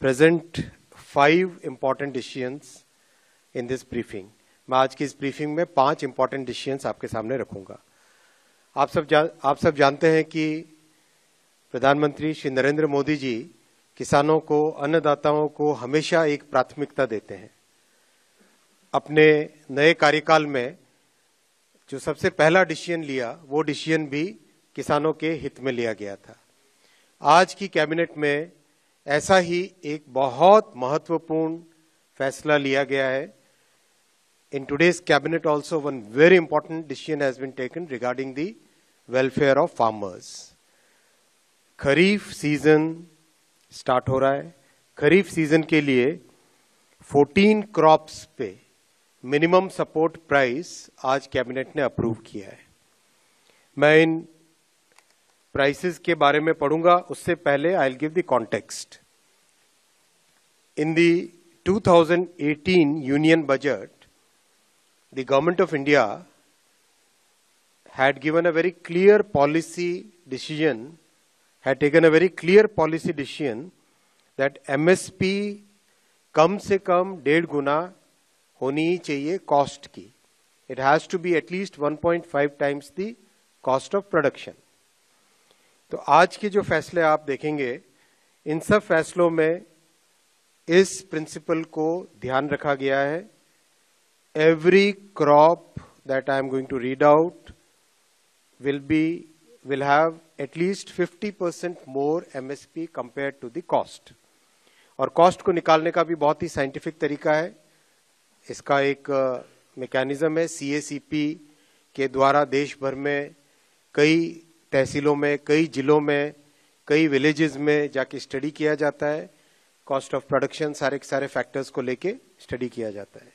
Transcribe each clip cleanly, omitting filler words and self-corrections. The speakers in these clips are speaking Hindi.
present 5 important decisions in this briefing. मैं आज की इस ब्रीफिंग में 5 important decisions आपके सामने रखूंगा। आप सब जानते हैं कि प्रधानमंत्री श्री नरेंद्र मोदी जी किसानों को, अन्नदाताओं को हमेशा एक प्राथमिकता देते हैं। अपने नए कार्यकाल में जो सबसे पहला डिसीजन लिया, वो डिसीजन भी किसानों के हित में लिया गया था। आज की कैबिनेट में ऐसा ही एक बहुत महत्वपूर्ण फैसला लिया गया है। In today's cabinet also one very important decision has been taken regarding the welfare of farmers. Kharif season start हो रहा है। खरीफ सीजन के लिए 14 क्रॉप्स पे मिनिमम सपोर्ट प्राइस आज कैबिनेट ने अप्रूव किया है। मैं इन प्राइसेस के बारे में पढ़ूंगा, उससे पहले I will give the context. In the 2018 union budget, the government of India had given a very clear policy decision, had taken a very clear policy decision that MSP कम से कम 1.5 गुना होनी ही चाहिए कॉस्ट की। It has to be at least 1.5 times the cost of production. तो आज के जो फैसले आप देखेंगे, इन सब फैसलों में इस प्रिंसिपल को ध्यान रखा गया है। Every crop that I am going to read out will have at least 50% more MSP compared to the cost. और कॉस्ट को निकालने का भी बहुत ही साइंटिफिक तरीका है। इसका एक मैकेनिज्म है। CACP के द्वारा देश भर में कई तहसीलों में, कई जिलों में, कई विलेजेस में जाके स्टडी किया जाता है। कॉस्ट ऑफ प्रोडक्शन सारे फैक्टर्स को लेके स्टडी किया जाता है।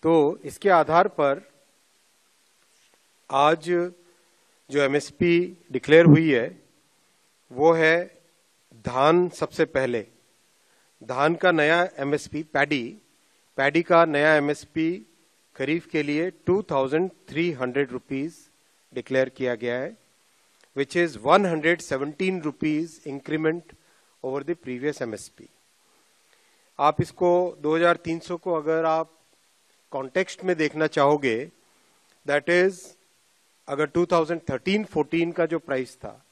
तो इसके आधार पर आज जो MSP डिक्लेयर हुई है वो है धान। सबसे पहले धान का नया MSP, पैडी का नया MSP खरीफ के लिए 2,300 रुपीज डिक्लेयर किया गया है, which is 117 rupees increment over the previous MSP। आप इसको 2,300 को अगर आप कॉन्टेक्स्ट में देखना चाहोगे, दैट इज अगर 2013-14 का जो प्राइस था,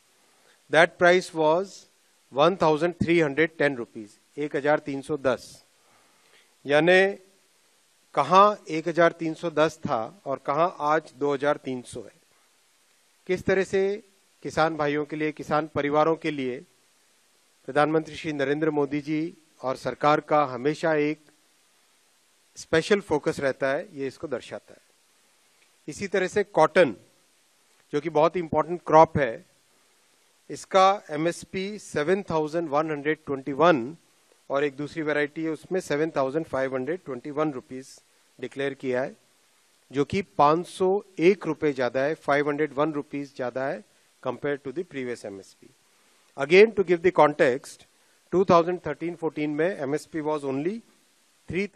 दैट प्राइस वाज 1,310 रुपीज, 1,310। यानी कहां 1,310 था और कहां आज 2,300 है। किस तरह से किसान भाइयों के लिए, किसान परिवारों के लिए प्रधानमंत्री श्री नरेंद्र मोदी जी और सरकार का हमेशा एक स्पेशल फोकस रहता है, ये इसको दर्शाता है। इसी तरह से कॉटन, जो कि बहुत इंपॉर्टेंट क्रॉप है, इसका MSP 7,121 और एक दूसरी वैरायटी है उसमें 7,521 रुपीज डिक्लेयर किया है, जो कि 501 रुपए ज्यादा है, 501 रुपीज ज्यादा है compare to the previous MSP। Again to give the context, 2013-14 में MSP वाज ओनली 3